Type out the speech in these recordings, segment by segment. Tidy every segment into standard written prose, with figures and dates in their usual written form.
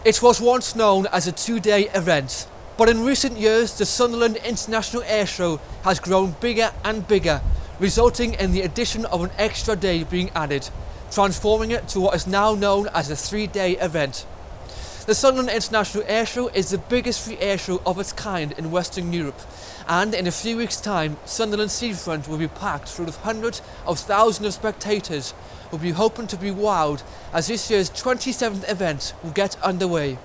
It was once known as a two-day event, but in recent years the Sunderland International Airshow has grown bigger and bigger, resulting in the addition of an extra day being added, transforming it to what is now known as a three-day event. The Sunderland International Airshow is the biggest free airshow of its kind in Western Europe, and in a few weeks' time, Sunderland seafront will be packed full of hundreds of thousands of spectators who will be hoping to be wowed as this year's 27th event will get underway.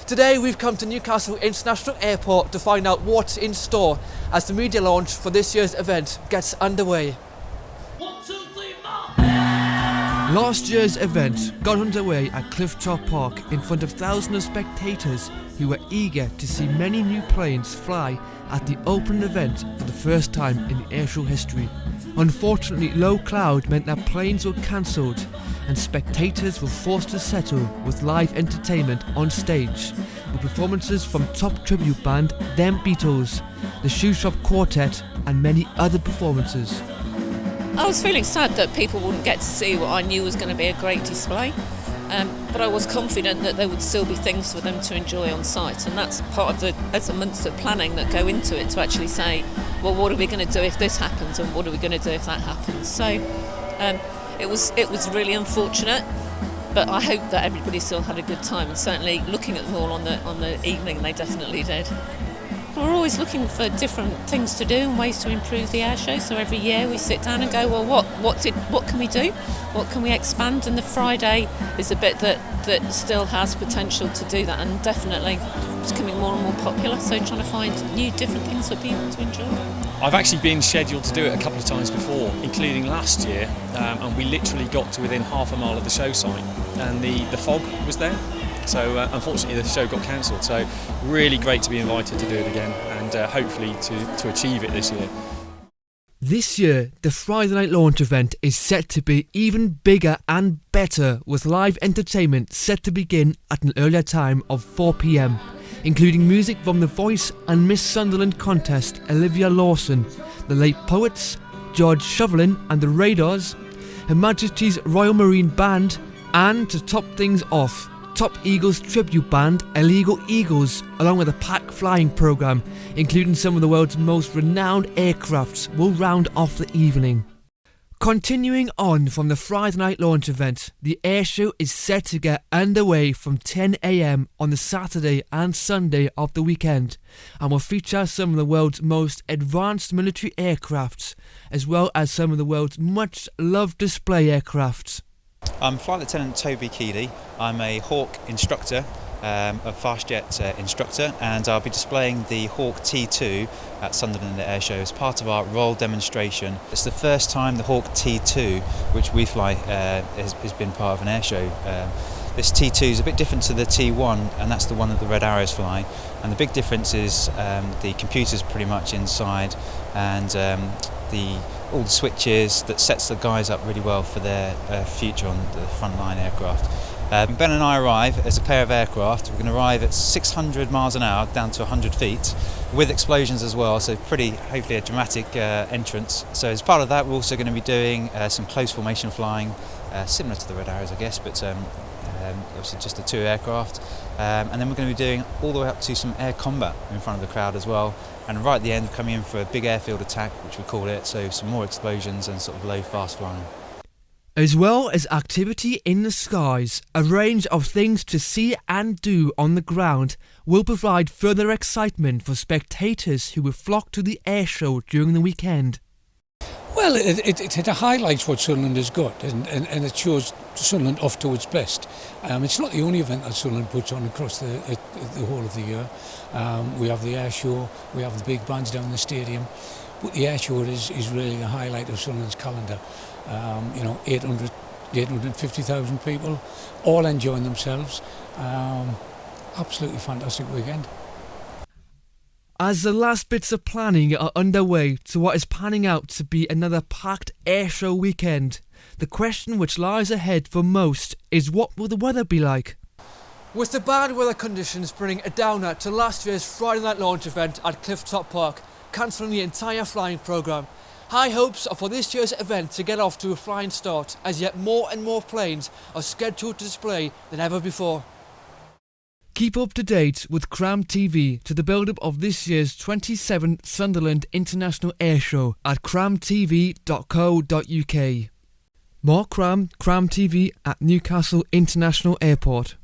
Today we've come to Newcastle International Airport to find out what's in store as the media launch for this year's event gets underway. Last year's event got underway at Clifftop Park in front of thousands of spectators who were eager to see many new planes fly at the open event for the first time in the airshow history. Unfortunately, low cloud meant that planes were cancelled and spectators were forced to settle with live entertainment on stage, with performances from top tribute band Them Beatles, the Shoe Shop Quartet and many other performances. I was feeling sad that people wouldn't get to see what I knew was going to be a great display, but I was confident that there would still be things for them to enjoy on site, and that's part of the months of planning that go into it, to actually say, well, what are we going to do if this happens, and what are we going to do if that happens? So it was really unfortunate, but I hope that everybody still had a good time, and certainly looking at them all on the evening, they definitely did. We're always looking for different things to do and ways to improve the airshow. So every year we sit down and go, well, what can we do? What can we expand? And the Friday is a bit that still has potential to do that, and definitely it's becoming more and more popular. So trying to find new, different things for people to enjoy. I've actually been scheduled to do it a couple of times before, including last year, and we literally got to within half a mile of the show site, and the fog was there. So unfortunately the show got cancelled, so really great to be invited to do it again, and hopefully to achieve it this year. This year, the Friday night launch event is set to be even bigger and better, with live entertainment set to begin at an earlier time of 4 p.m, including music from The Voice and Miss Sunderland contest Olivia Lawson, the late Poets, George Shovelin and the Radars, Her Majesty's Royal Marine Band, and to top things off, Top Eagles tribute band Illegal Eagles, along with a pack flying programme including some of the world's most renowned aircrafts, will round off the evening. Continuing on from the Friday night launch event, the airshow is set to get underway from 10 a.m. on the Saturday and Sunday of the weekend, and will feature some of the world's most advanced military aircrafts, as well as some of the world's much loved display aircrafts. I'm Flight Lieutenant Toby Keeley. I'm a Hawk instructor, a fast jet instructor, and I'll be displaying the Hawk T2 at Sunderland Airshow as part of our roll demonstration. It's the first time the Hawk T2, which we fly, has been part of an airshow. This T2 is a bit different to the T1, and that's the one that the Red Arrows fly. And the big difference is the computer's pretty much inside, and all the switches that sets the guys up really well for their future on the frontline aircraft. Ben and I arrive as a pair of aircraft. We're going to arrive at 600 miles an hour down to 100 feet with explosions as well, so hopefully a dramatic entrance. So as part of that, we're also going to be doing some close formation flying, similar to the Red Arrows I guess, but obviously just the two aircraft. And then we're going to be doing all the way up to some air combat in front of the crowd as well, and right at the end coming in for a big airfield attack, which we call it, so some more explosions and sort of low fast flying. As well as activity in the skies, a range of things to see and do on the ground will provide further excitement for spectators who will flock to the airshow during the weekend. Well, it highlights what Sunderland has got, and it shows Sunderland off to its best. It's not the only event that Sunderland puts on across the whole of the year. We have the air show, we have the big bands down in the stadium, but the air show is really the highlight of Sunderland's calendar. 850,000 people, all enjoying themselves. Absolutely fantastic weekend. As the last bits of planning are underway to what is panning out to be another packed airshow weekend, the question which lies ahead for most is, what will the weather be like? With the bad weather conditions bringing a downer to last year's Friday night launch event at Clifftop Park, cancelling the entire flying programme, high hopes are for this year's event to get off to a flying start, as yet more and more planes are scheduled to display than ever before. Keep up to date with Cram TV to the build-up of this year's 27th Sunderland International Airshow at cramtv.co.uk. More Cram TV at Newcastle International Airport.